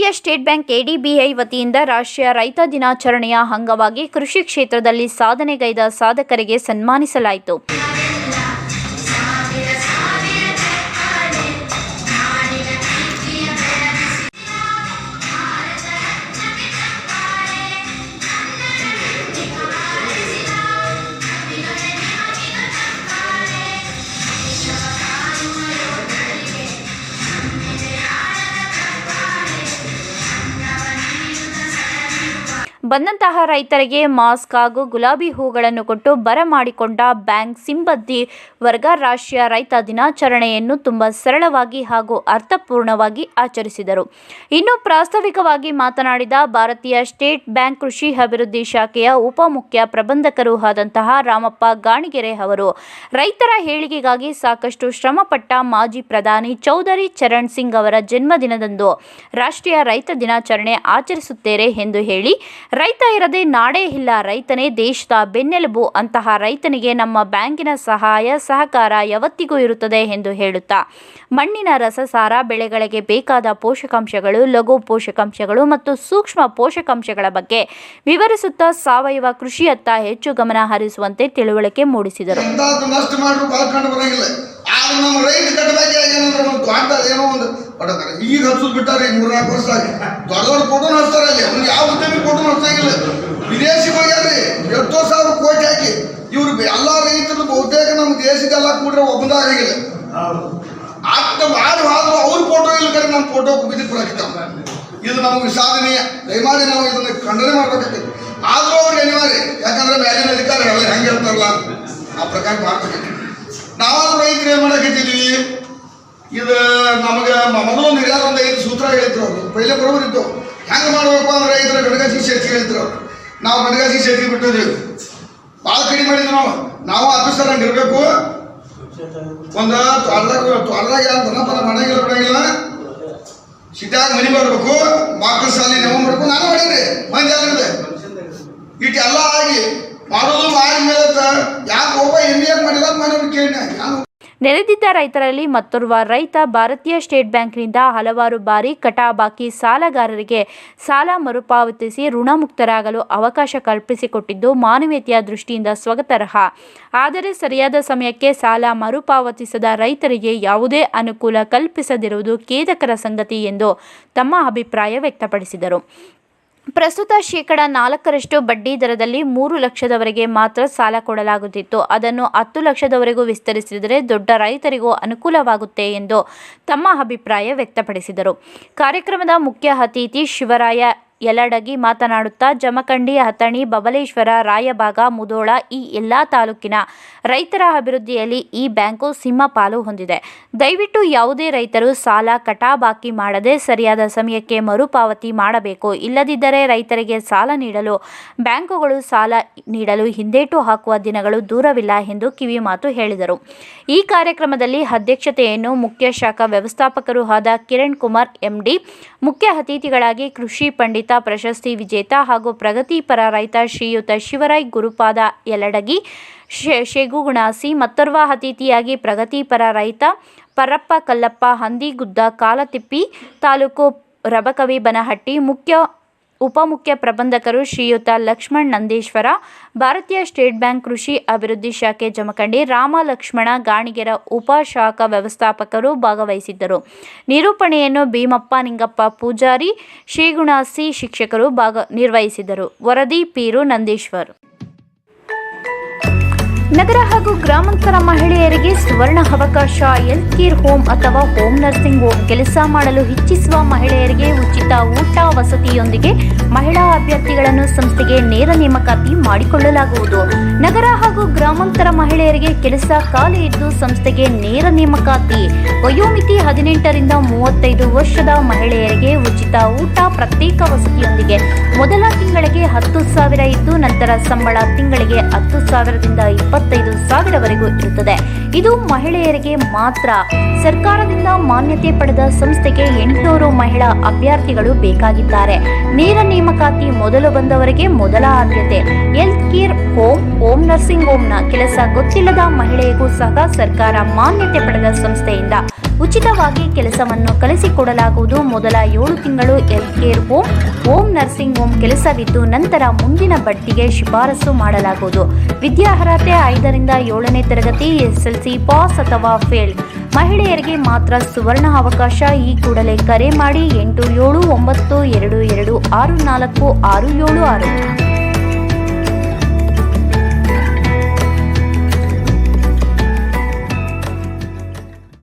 ಭಾರತೀಯ state bank ಎಡಿಬಿಐ ವತಿಯಿಂದ ರಾಷ್ಟ್ರೀಯ ರೈತ ದಿನಾಚರಣೆಯ ಅಂಗವಾಗಿ ಕೃಷಿ ಕ್ಷೇತ್ರದಲ್ಲಿ ಸಾಧನೆಗೈದ ಸಾಧಕರಿಗೆ ಸನ್ಮಾನಿಸಲಾಯಿತು. ಬಂದಂತಹ ರೈತರಿಗೆ ಮಾಸ್ಕ್ ಹಾಗೂ ಗುಲಾಬಿ ಹೂಗಳನ್ನು ಕೊಟ್ಟು ಬರಮಾಡಿಕೊಂಡ ಬ್ಯಾಂಕ್ ಸಿಬ್ಬಂದಿ ವರ್ಗ ರಾಷ್ಟ್ರೀಯ ರೈತ ದಿನಾಚರಣೆಯನ್ನು ತುಂಬ ಸರಳವಾಗಿ ಹಾಗೂ ಅರ್ಥಪೂರ್ಣವಾಗಿ ಆಚರಿಸಿದರು. ಇನ್ನು ಪ್ರಾಸ್ತಾವಿಕವಾಗಿ ಮಾತನಾಡಿದ ಭಾರತೀಯ ಸ್ಟೇಟ್ ಬ್ಯಾಂಕ್ ಕೃಷಿ ಅಭಿವೃದ್ಧಿ ಶಾಖೆಯ ಉಪಮುಖ್ಯ ಪ್ರಬಂಧಕರೂ ಆದಂತಹ ರಾಮಪ್ಪ ಗಾಣಿಗೆರೆ ಅವರು ರೈತರ ಏಳಿಗೆಗಾಗಿ ಸಾಕಷ್ಟು ಶ್ರಮಪಟ್ಟ ಮಾಜಿ ಪ್ರಧಾನಿ ಚೌಧರಿ ಚರಣ್ ಸಿಂಗ್ ಅವರ ಜನ್ಮದಿನದಂದು ರಾಷ್ಟ್ರೀಯ ರೈತ ದಿನಾಚರಣೆ ಆಚರಿಸುತ್ತೇವೆ ಎಂದು ಹೇಳಿ, ರೈತ ಇರದೆ ನಾಡೇ ಇಲ್ಲ, ರೈತನೇ ದೇಶದ ಬೆನ್ನೆಲುಬು, ಅಂತಹ ರೈತನಿಗೆ ನಮ್ಮ ಬ್ಯಾಂಕಿನ ಸಹಾಯ ಸಹಕಾರ ಯಾವತ್ತಿಗೂ ಇರುತ್ತದೆ ಎಂದು ಹೇಳುತ್ತಾ, ಮಣ್ಣಿನ ರಸಸಾರ, ಬೆಳೆಗಳಿಗೆ ಬೇಕಾದ ಪೋಷಕಾಂಶಗಳು, ಲಘು ಪೋಷಕಾಂಶಗಳು ಮತ್ತು ಸೂಕ್ಷ್ಮ ಪೋಷಕಾಂಶಗಳ ಬಗ್ಗೆ ವಿವರಿಸುತ್ತಾ ಸಾವಯವ ಕೃಷಿಯತ್ತ ಹೆಚ್ಚು ಗಮನ ಹರಿಸುವಂತೆ ತಿಳುವಳಿಕೆ ಮೂಡಿಸಿದರು. ಈಗ ಹಚ್ಚೋದು ಬಿಟ್ಟಾರೆ 3-4 ವರ್ಷ ಆಗಿ ದೊಡ್ಡದವ್ರು ಫೋಟೋ ಹಚ್ತಾರೆ. ಅಲ್ಲಿ ಅವ್ರಿಗೆ ಯಾವ ಉದ್ಯಮಿ ಫೋಟೋ ಹಚ್ಚಾಗಿಲ್ಲ. ವಿದೇಶಿ ಹೋಗ್ಯಾರ್ರಿ 8,000 ಕೋಟಿ ಹಾಕಿ. ಇವ್ರು ಎಲ್ಲ ರೈತರು ಬಹುತೇಕ ನಮ್ಮ ದೇಶದೆಲ್ಲ ಕೂಡ್ರೆ ಒಬ್ಬದಾಗಿಲ್ಲ. ಆಟ ಮಾಡಿ ಆದ್ರೂ ಅವ್ರ ಫೋಟೋ ಇಲ್ಲ ಕಡೆ ನಮ್ಮ ಫೋಟೋ ಬಿದ್ದಿರ್ತಾವ. ಇದು ನಮಗೆ ಸಾಧನೀಯ. ದಯಮಾಡಿ ನಾವು ಇದನ್ನ ಖಂಡನೆ ಮಾಡ್ಬೇಕಾಗ್ತದೆ. ಆದ್ರೂ ಅವ್ರಿಗೆ ಅನಿವಾರ್ಯ, ಯಾಕಂದ್ರೆ ಮೇಲಿನ ಅಧಿಕಾರಿ ಎಲ್ಲ ಹೆಂಗೆ ಇರ್ತಾರಲ್ಲ ಆ ಪ್ರಕಾರ ಮಾಡ್ಬೇಕೈತಿ. ನಾವಾದ್ರೂ ರೈತರು ಏನ್ ಮಾಡಕತ್ತಿದ್ವಿ, ಇದು ನಮಗೆ ಮೊದಲೊಂದು ಹಿರಿಯಾರೊಂದು 5 ಸೂತ್ರ ಹೇಳಿದ್ರು. ಅವರು ಪೈಲೆ ಬರೋಬರ್ ಇತ್ತು. ಹೆಂಗೆ ಮಾಡಬೇಕು ಅಂದ್ರೆ ರೈತರ ಗಣಗಾಸಿ ಶೇತಿ ಹೇಳಿದ್ರು. ನಾವು ಗಣಗಾಸಿ ಶೇತಿ ಬಿಟ್ಟಿದ್ದೀವಿ. ಭಾಳ ಕಡಿಮೆ ಮಾಡಿದ್ವಿ. ನಾವು ಆಫೀಸರ್ ಹಂಗೆ ಇರಬೇಕು. ಒಂದು ತೋಟದಾಗ ದನಪನ ಮನೆಗೆಲ್ಲ ಬಿಡಂಗಿಲ್ಲ. ಸಿಟ್ಟಾಗಿ ಮನೆ ಮಾಡಬೇಕು, ಮಕ್ಕಳ ಶಾಲೆ ನಾವು ಮಾಡಬೇಕು. ನಾನು ಮಾಡೀನಿ, ಮಂದಿ ಆಗಿರುತ್ತೆ. ಇಟ್ಟು ಎಲ್ಲ ಆಗಿ ಮಾಡೋದು ಮಾಡಿ ಮೇಲೆ ಯಾಕೆ ಒಬ್ಬ ಯಾಕೆ ಮಾಡಿಲ್ಲ ಮನೆ ಕೇಳಿ. ನೆರೆದಿದ್ದ ರೈತರಲ್ಲಿ ಮತ್ತೋರ್ವ ರೈತ ಭಾರತೀಯ ಸ್ಟೇಟ್ ಬ್ಯಾಂಕ್ನಿಂದ ಹಲವಾರು ಬಾರಿ ಕಟಾಬಾಕಿ ಸಾಲಗಾರರಿಗೆ ಸಾಲ ಮರುಪಾವತಿಸಿ ಋಣಮುಕ್ತರಾಗಲು ಅವಕಾಶ ಕಲ್ಪಿಸಿಕೊಟ್ಟಿದ್ದು ಮಾನವೀಯತೆಯ ದೃಷ್ಟಿಯಿಂದ ಸ್ವಾಗತಾರ್ಹ. ಆದರೆ ಸರಿಯಾದ ಸಮಯಕ್ಕೆ ಸಾಲ ಮರುಪಾವತಿಸದ ರೈತರಿಗೆ ಯಾವುದೇ ಅನುಕೂಲ ಕಲ್ಪಿಸದಿರುವುದು ಖೇದಕರ ಸಂಗತಿ ಎಂದು ತಮ್ಮ ಅಭಿಪ್ರಾಯ ವ್ಯಕ್ತಪಡಿಸಿದರು. ಪ್ರಸ್ತುತ 4% ಬಡ್ಡಿ ದರದಲ್ಲಿ 3 ಲಕ್ಷದವರೆಗೆ ಮಾತ್ರ ಸಾಲ ಕೊಡಲಾಗುತ್ತಿತ್ತು. ಅದನ್ನು 10 ಲಕ್ಷದವರೆಗೂ ವಿಸ್ತರಿಸಿದರೆ ದೊಡ್ಡ ರೈತರಿಗೂ ಅನುಕೂಲವಾಗುತ್ತೆ ಎಂದು ತಮ್ಮ ಅಭಿಪ್ರಾಯ ವ್ಯಕ್ತಪಡಿಸಿದರು. ಕಾರ್ಯಕ್ರಮದ ಮುಖ್ಯ ಅತಿಥಿ ಶಿವರಾಯ ಯಲಡಗಿ ಮಾತನಾಡುತ್ತಾ, ಜಮಖಂಡಿ, ಹತಣಿ, ಬಬಲೇಶ್ವರ, ರಾಯಬಾಗ, ಮುಧೋಳ ಈ ಎಲ್ಲ ತಾಲೂಕಿನ ರೈತರ ಅಭಿವೃದ್ಧಿಯಲ್ಲಿ ಈ ಬ್ಯಾಂಕು ಸಿಂಹಪಾಲು ಹೊಂದಿದೆ. ದಯವಿಟ್ಟು ಯಾವುದೇ ರೈತರು ಸಾಲ ಕಟಾಬಾಕಿ ಮಾಡದೆ ಸರಿಯಾದ ಸಮಯಕ್ಕೆ ಮರುಪಾವತಿ ಮಾಡಬೇಕು. ಇಲ್ಲದಿದ್ದರೆ ರೈತರಿಗೆ ಸಾಲ ನೀಡಲು ಬ್ಯಾಂಕುಗಳು ಸಾಲ ನೀಡಲು ಹಿಂದೇಟು ಹಾಕುವ ದಿನಗಳು ದೂರವಿಲ್ಲ ಎಂದು ಕಿವಿಮಾತು ಹೇಳಿದರು. ಈ ಕಾರ್ಯಕ್ರಮದಲ್ಲಿ ಅಧ್ಯಕ್ಷತೆಯನ್ನು ಮುಖ್ಯ ಶಾಖಾ ವ್ಯವಸ್ಥಾಪಕರು ಆದ ಕಿರಣ್ ಕುಮಾರ್ ಎಂಡಿ, ಮುಖ್ಯ ಅತಿಥಿಗಳಾಗಿ ಕೃಷಿ ಪಂಡಿತ ಪ್ರಶಸ್ತಿ ವಿಜೇತ ಹಾಗೂ ಪ್ರಗತಿಪರ ರೈತ ಶ್ರೀಯುತ ಶಿವರಾಯ್ ಗುರುಪಾದ ಯಲಡಗಿ ಶೇಗುಗುಣಾಸಿ, ಮತ್ತೋರ್ವ ಅತಿಥಿಯಾಗಿ ಪ್ರಗತಿಪರ ರೈತ ಪರಪ್ಪ ಕಲ್ಲಪ್ಪ ಹಂದಿಗುದ್ದ ಕಾಲತಿಪ್ಪಿ, ತಾಲೂಕು ರಬಕವಿ ಬನಹಟ್ಟಿ, ಉಪಮುಖ್ಯ ಪ್ರಬಂಧಕರು ಶ್ರೀಯುತ ಲಕ್ಷ್ಮಣ್ ನಂದೇಶ್ವರ, ಭಾರತೀಯ ಸ್ಟೇಟ್ ಬ್ಯಾಂಕ್ ಕೃಷಿ ಅಭಿವೃದ್ಧಿ ಶಾಖೆ ಜಮಖಂಡಿ ರಾಮ ಲಕ್ಷ್ಮಣ ಗಾಣಿಗೆರ ಉಪಶಾಖಾ ವ್ಯವಸ್ಥಾಪಕರು ಭಾಗವಹಿಸಿದ್ದರು. ನಿರೂಪಣೆಯನ್ನು ಭೀಮಪ್ಪ ನಿಂಗಪ್ಪ ಪೂಜಾರಿ, ಶ್ರೀಗುಣಾಸಿ ಶಿಕ್ಷಕರು ನಿರ್ವಹಿಸಿದರು. ವರದಿ ಪೀರು ನಂದೀಶ್ವರ್. ನಗರ ಹಾಗೂ ಗ್ರಾಮಾಂತರ ಮಹಿಳೆಯರಿಗೆ ಸುವರ್ಣ ಅವಕಾಶ. ಹೆಲ್ತ್ ಕೇರ್ ಹೋಮ್ ಅಥವಾ ಹೋಮ್ ನರ್ಸಿಂಗ್ ಹೋಮ್ ಕೆಲಸ ಮಾಡಲು ಇಚ್ಛಿಸುವ ಮಹಿಳೆಯರಿಗೆ ಉಚಿತ ಊಟ ವಸತಿಯೊಂದಿಗೆ ಮಹಿಳಾ ಅಭ್ಯರ್ಥಿಗಳನ್ನು ಸಂಸ್ಥೆಗೆ ನೇರ ನೇಮಕಾತಿ ಮಾಡಿಕೊಳ್ಳಲಾಗುವುದು. ನಗರ ಹಾಗೂ ಗ್ರಾಮಾಂತರ ಮಹಿಳೆಯರಿಗೆ ಕೆಲಸ ಖಾಲಿ ಇದ್ದು ಸಂಸ್ಥೆಗೆ ನೇರ ನೇಮಕಾತಿ. ವಯೋಮಿತಿ 18ರಿಂದ 35 ವರ್ಷದ ಮಹಿಳೆಯರಿಗೆ ಉಚಿತ ಊಟ, ಪ್ರತ್ಯೇಕ ವಸತಿಯೊಂದಿಗೆ ಮೊದಲ ತಿಂಗಳಿಗೆ 10,000 ಇದ್ದು ನಂತರ ಸಂಬಳ ತಿಂಗಳಿಗೆ 10,000ದಿಂದ 25,000ವರೆಗೂ ಇರುತ್ತದೆ. ಇದು ಮಹಿಳೆಯರಿಗೆ ಮಾತ್ರ. ಸರ್ಕಾರದಿಂದ ಮಾನ್ಯತೆ ಪಡೆದ ಸಂಸ್ಥೆಗೆ 800 ಮಹಿಳಾ ಅಭ್ಯರ್ಥಿಗಳು ಬೇಕಾಗಿದ್ದಾರೆ. ನೇರ ನೇಮಕಾತಿ ಮೊದಲು ಬಂದವರಿಗೆ ಮೊದಲ ಆದ್ಯತೆ. ಹೆಲ್ತ್ ಕೇರ್ ಹೋಮ್ ನರ್ಸಿಂಗ್ ಹೋಮ್ನ ಕೆಲಸ ಗೊತ್ತಿಲ್ಲದ ಮಹಿಳೆಗೂ ಸಹ ಸರ್ಕಾರ ಮಾನ್ಯತೆ ಪಡೆದ ಸಂಸ್ಥೆಯಿಂದ ಉಚಿತವಾಗಿ ಕೆಲಸವನ್ನು ಕಲಿಸಿಕೊಡಲಾಗುವುದು. ಮೊದಲ 7 ತಿಂಗಳು health care home nursing home ಕೆಲಸವಿದ್ದು ನಂತರ ಮುಂದಿನ ಬಡ್ತಿಗೆ ಶಿಫಾರಸು ಮಾಡಲಾಗುವುದು. ವಿದ್ಯಾರ್ಹತೆ 5ರಿಂದ 7ನೇ ತರಗತಿ, SSLC ಪಾಸ್ ಅಥವಾ ಫೇಲ್. ಮಹಿಳೆಯರಿಗೆ ಮಾತ್ರ ಸುವರ್ಣ ಅವಕಾಶ. ಈ ಕೂಡಲೇ ಕರೆ ಮಾಡಿ 8792264676.